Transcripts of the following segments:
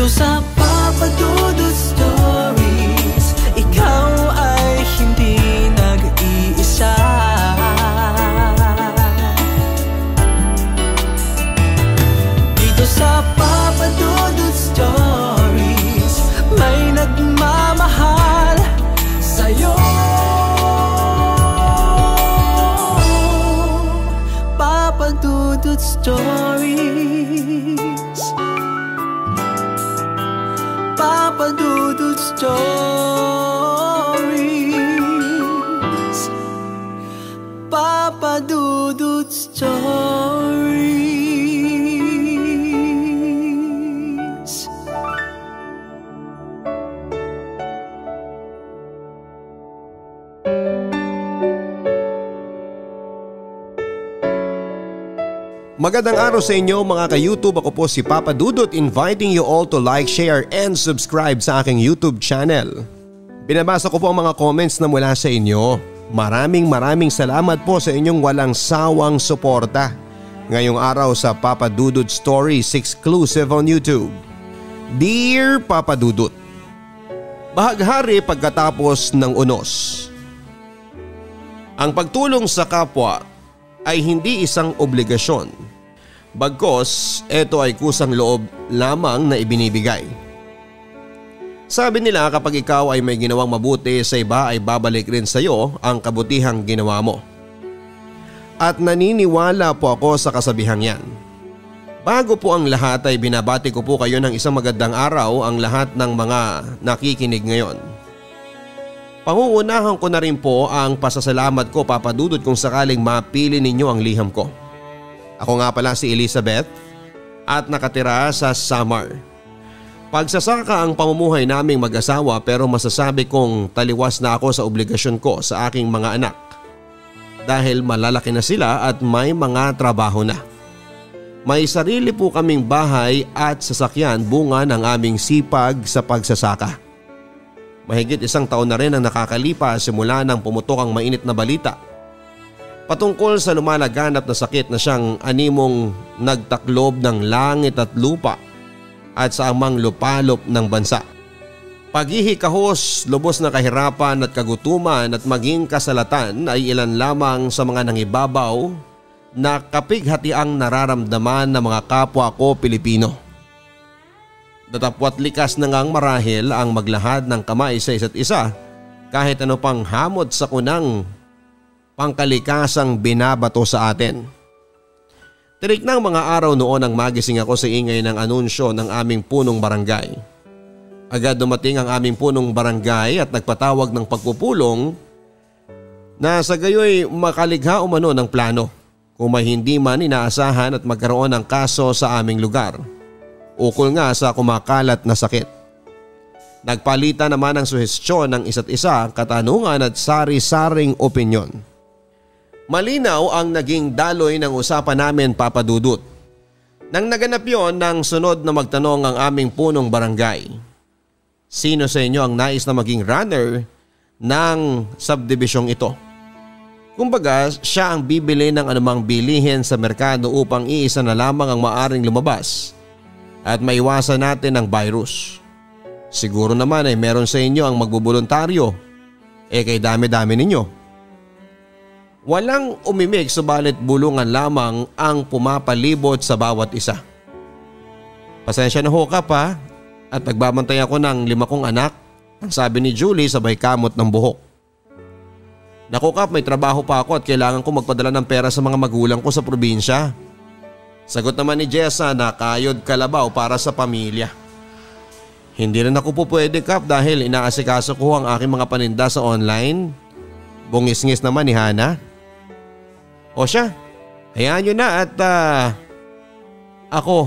Dito sa Papa Dudut Stories, ikaw ay hindi nag-iisa. Dito sa Papa Dudut Stories, may nagmamahal sa'yo. Papa Dudut Stories, Papa Dudut Stories, Papa Dudut Stories. Magandang araw sa inyo mga ka-YouTube. Ako po si Papa Dudut, inviting you all to like, share and subscribe sa aking YouTube channel. Binabasa ko po ang mga comments na mula sa inyo. Maraming salamat po sa inyong walang sawang suporta ngayong araw sa Papa Dudut Stories exclusive on YouTube. Dear Papa Dudut, bahaghari pagkatapos ng unos. Ang pagtulong sa kapwa ay hindi isang obligasyon. Bagkos, ito ay kusang loob lamang na ibinibigay. Sabi nila kapag ikaw ay may ginawang mabuti sa iba ay babalik rin sa iyo ang kabutihang ginawa mo. At naniniwala po ako sa kasabihang yan. Bago po ang lahat ay binabati ko po kayo ng isang magandang araw ang lahat ng mga nakikinig ngayon. Pangungunahan ko na rin po ang pasasalamat ko, Papa Dudut, kung sakaling mapili ninyo ang liham ko. Ako nga pala si Elizabeth at nakatira sa Samar. Pagsasaka ang pamumuhay naming mag-asawa pero masasabi kong taliwas na ako sa obligasyon ko sa aking mga anak. Dahil malalaki na sila at may mga trabaho na. May sarili po kaming bahay at sasakyan bunga ng aming sipag sa pagsasaka. Mahigit 1 taon na rin ang nakakalipas simula nang pumutok ang mainit na balita patungkol sa lumalaganap na sakit na siyang animong nagtaklob ng langit at lupa at sa amang lupalop ng bansa. Paghihikahos, lubos na kahirapan at kagutuman at maging kasalatan ay ilan lamang sa mga nangibabaw na kapighatiang nararamdaman ng mga kapwa ko Pilipino. Datapwat likas na ngang marahil ang maglahad ng kamay sa isa't isa kahit ano pang hamot sa kunang pangkalikasang binabato sa atin. Tirik ng mga araw noon ang magising ako sa ingay ng anunsyo ng aming punong barangay. Agad dumating ang aming punong barangay at nagpatawag ng pagpupulong na sa gayoy makaligha umano ng plano kung may hindi man inaasahan at magkaroon ng kaso sa aming lugar. Ukol nga sa kumakalat na sakit. Nagpalitan naman ng suhestyon ng isa't isa, katanungan at sari-saring opinyon. Malinaw ang naging daloy ng usapan namin, Papa Dudut. Nang naganap yon ng sunod na magtanong ang aming punong barangay. Sino sa inyo ang nais na maging runner ng subdivisyong ito? Kumbaga, siya ang bibili ng anumang bilihin sa merkado upang iisa na lamang ang maaring lumabas at maiwasan natin ang virus. Siguro naman ay meron sa inyo ang magbubuluntaryo. Kay dami-dami ninyo. Walang umimik subalit bulungan lamang ang pumapalibot sa bawat isa. Pasensya na ho Kap ha at nagbabantay ako ng 5 kong anak, ang sabi ni Julie sabay kamot ng buhok. Naku Kap, may trabaho pa ako at kailangan ko magpadala ng pera sa mga magulang ko sa probinsya. Sagot naman ni Jessa na kayod kalabaw para sa pamilya. Hindi rin ako po pwede Kap dahil inaasikaso ko ang aking mga paninda sa online. Bungis-ngis naman ni Hana. O siya, hayaan nyo na at ako,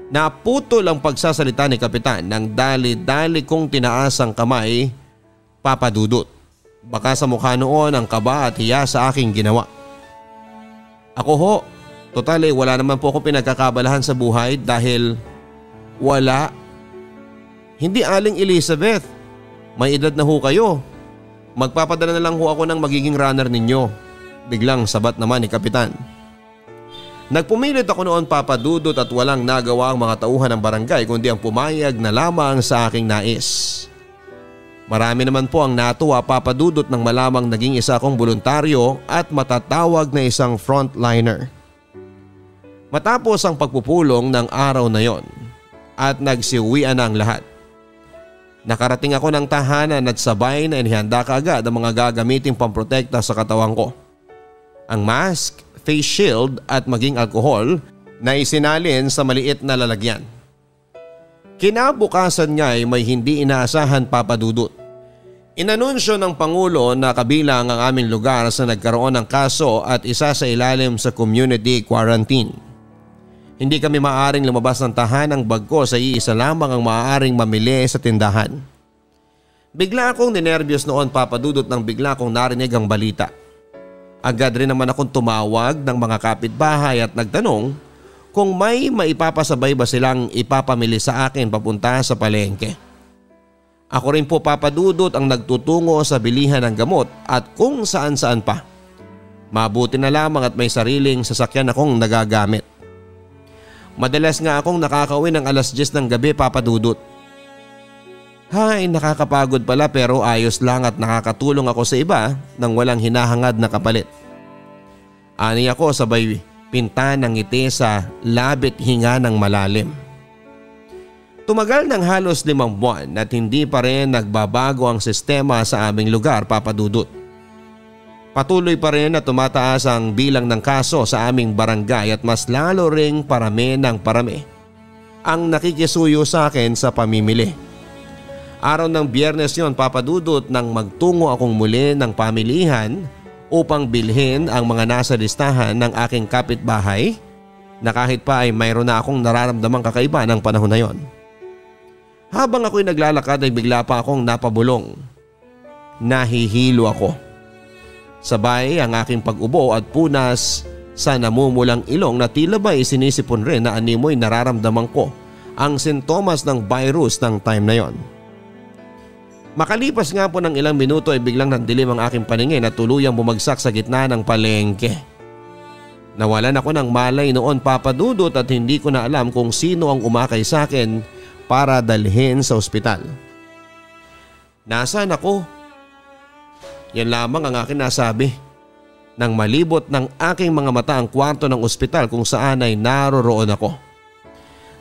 naputol ang pagsasalita ni Kapitan nang dali-dali kong tinaas ang kamay, Papa Dudut. Baka sa mukha noon ang kaba at hiya sa aking ginawa. Ako ho, total wala naman po ako pinagkakabalahan sa buhay dahil wala. Hindi Aling Elizabeth, may edad na ho kayo. Magpapadala na lang ho ako ng magiging runner ninyo. Biglang sabat naman ni Kapitan. Nagpumilit ako noon papadudot at walang nagawa ang mga tauhan ng barangay kundi ang pumayag na lamang sa aking nais. Marami naman po ang natuwa papadudot nang malamang naging isa akong voluntaryo at matatawag na isang frontliner. Matapos ang pagpupulong ng araw na yon at nagsiuwian na ang lahat. Nakarating ako ng tahanan at sabay na inihanda kaagad ang mga gagamiting pamprotekta sa katawan ko. Ang mask, face shield at maging alkohol na isinalin sa maliit na lalagyan. Kinabukasan nga ay may hindi inaasahan papadudot. Inanunsyo ng Pangulo na kabilang ang aming lugar sa nagkaroon ng kaso at isa sa ilalim sa community quarantine. Hindi kami maaaring lumabas ng tahanang bagko sa iisa lamang ang maaaring mamili sa tindahan. Bigla akong ninervyos noon papadudot nang bigla akong narinig ang balita. Agad rin naman akong tumawag ng mga kapitbahay at nagtanong kung may maipapasabay ba silang ipapamili sa akin papunta sa palengke. Ako rin po papadudot ang nagtutungo sa bilihan ng gamot at kung saan-saan pa. Mabuti na lamang at may sariling sasakyan akong nagagamit. Madalas nga akong nakakauwi ng 10:00 ng gabi papadudot. Hay, nakakapagod pala pero ayos lang at nakakatulong ako sa iba nang walang hinahangad na kapalit. Ani ako sabay pinta ng ngiti sa labit hinga ng malalim. Tumagal ng halos 5 buwan at hindi pa rin nagbabago ang sistema sa aming lugar papadudot. Patuloy pa rin na tumataas ang bilang ng kaso sa aming barangay at mas lalo ring parami ng parami ang nakikisuyo sa akin sa pamimili. Araw ng Biyernes yon papadudot nang magtungo akong muli ng pamilihan upang bilhin ang mga nasa listahan ng aking kapitbahay na kahit pa ay mayroon na akong nararamdamang kakaiba ng panahon na yon. Habang ako'y naglalakad ay bigla pa akong napabulong. Nahihilo ako. Sabay ang aking pag-ubo at punas sa namumulang ilong na tila ba'y sinisipon rin na animoy nararamdaman ko ang sintomas ng virus ng time na yon. Makalipas nga po ng ilang minuto ay biglang nandilim ang aking paningin at tuluyang bumagsak sa gitna ng palengke. Nawalan ako ng malay noon papadudot at hindi ko na alam kung sino ang umakay sa akin para dalhin sa ospital. Nasaan ako? Yan lamang ang akin nasabi. Nang malibot ng aking mga mata ang kwarto ng ospital kung saan ay naroroon ako.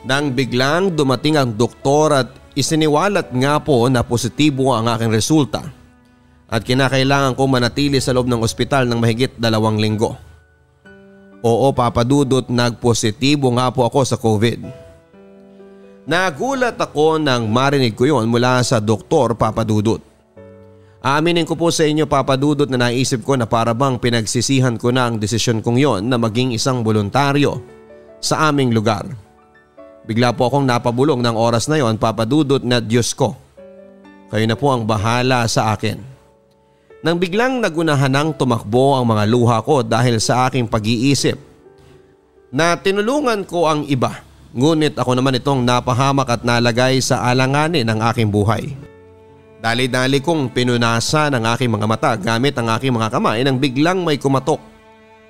Nang biglang dumating ang doktor at isiniwalat nga po na positibo ang aking resulta at kinakailangan ko manatili sa loob ng ospital ng mahigit 2 linggo. Oo papadudot, nagpositibo nga po ako sa COVID. Nagulat ako nang marinig ko yon mula sa doktor papadudot. Aaminin ko po sa inyo papadudot na naisip ko na para bang pinagsisihan ko na ang desisyon kong yon na maging isang voluntaryo sa aming lugar. Bigla po akong napabulong ng oras na yon papadudot na Diyos ko. Kayo na po ang bahala sa akin. Nang biglang nagunahan ng tumakbo ang mga luha ko dahil sa aking pag-iisip na tinulungan ko ang iba. Ngunit ako naman itong napahamak at nalagay sa alanganin ng aking buhay. Dali-dali kong pinunasan ang aking mga mata gamit ang aking mga kamay nang biglang may kumatok.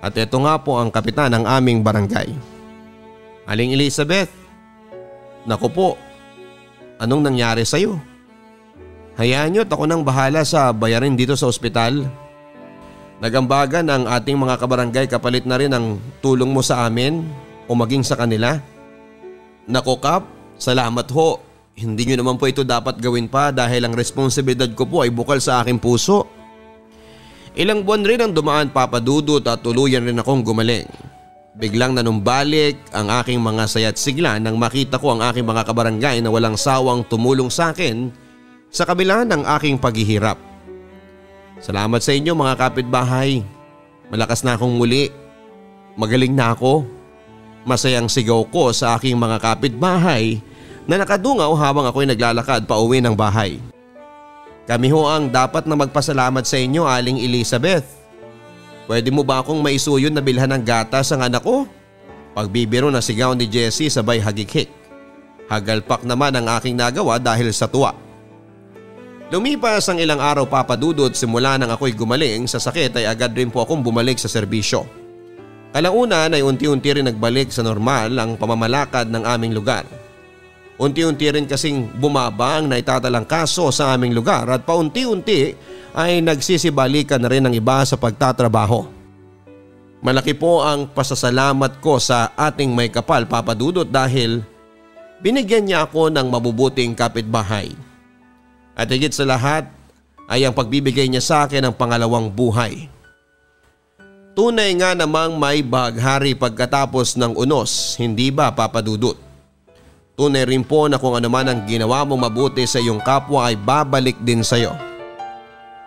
At ito nga po ang kapitan ng aming barangay. Aling Elizabeth. Naku po, anong nangyari sa'yo? Hayaan nyo at ako nang bahala sa bayarin dito sa ospital. Nagambagan ang ating mga kabarangay kapalit na rin ang tulong mo sa amin o maging sa kanila. Naku Kap, salamat ho. Hindi nyo naman po ito dapat gawin pa dahil ang responsibilidad ko po ay bukal sa aking puso. Ilang buwan rin ang dumaan papadudot at tuluyan rin akong gumaling. Biglang nanumbalik ang aking mga saya't sigla nang makita ko ang aking mga kabarangay na walang sawang tumulong sa akin sa kabila ng aking paghihirap. Salamat sa inyo mga kapitbahay. Malakas na akong muli. Magaling na ako. Masayang sigaw ko sa aking mga kapitbahay na nakadungaw habang ako'y naglalakad pa uwi ng bahay. Kami ho ang dapat na magpasalamat sa inyo, Aling Elizabeth. Pwede mo ba akong maisuyon na bilhan ng gatas ang anak ko? Pagbibiro na sigaw ni Jessie sabay hagik-hik. Hagalpak naman ang aking nagawa dahil sa tuwa. Lumipas ang ilang araw papadudot simula nang ako'y gumaling sa sakit ay agad rin po akong bumalik sa serbisyo. Kalaunan ay unti-unti rin nagbalik sa normal ang pamamalakad ng aming lugar. Unti-unti rin kasing bumaba ang naitatalang kaso sa aming lugar at paunti-unti ay nagsisibalikan na rin ang iba sa pagtatrabaho. Malaki po ang pasasalamat ko sa ating may kapal, Papa Dudut, dahil binigyan niya ako ng mabubuting kapitbahay. At higit sa lahat ay ang pagbibigay niya sa akin ng pangalawang buhay. Tunay nga namang may baghari pagkatapos ng unos, hindi ba, Papa Dudut? Tunay rin po na kung ano man ang ginawa mong mabuti sa iyong kapwa ay babalik din sa iyo.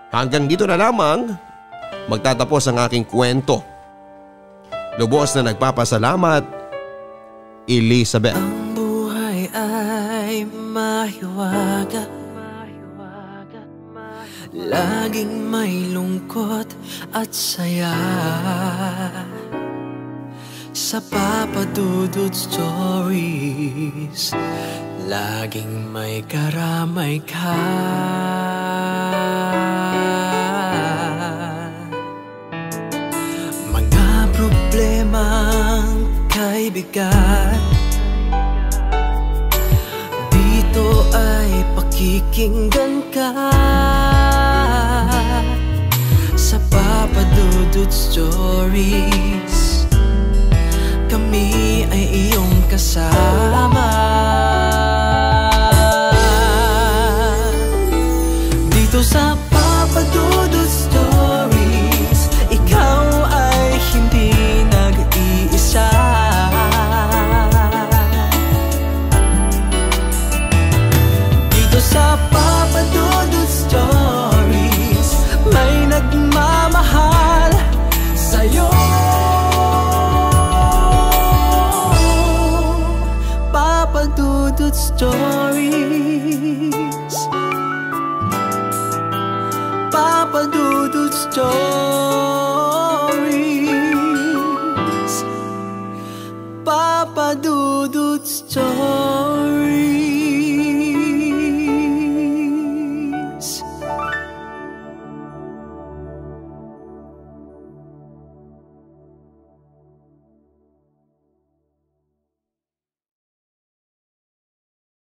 Hanggang dito na lamang magtatapos ang aking kwento. Lubos na nagpapasalamat, Elizabeth. Ang buhay ay mahiwaga, laging may lungkot at saya. Sa Papa Dudut Stories, laging may karamay ka. Mga problemang kay bigat, dito ay pakikinggan ka. Sa Papa Dudut Stories, kami ay iyong kasama. Dito sa Papa Dudut Stories, ikaw ay hindi nag-iisa. Dito sa Papa Dudut Stories, may nagmamahal sa'yo. Papa Dudut Stories, Papa Dudut Stories.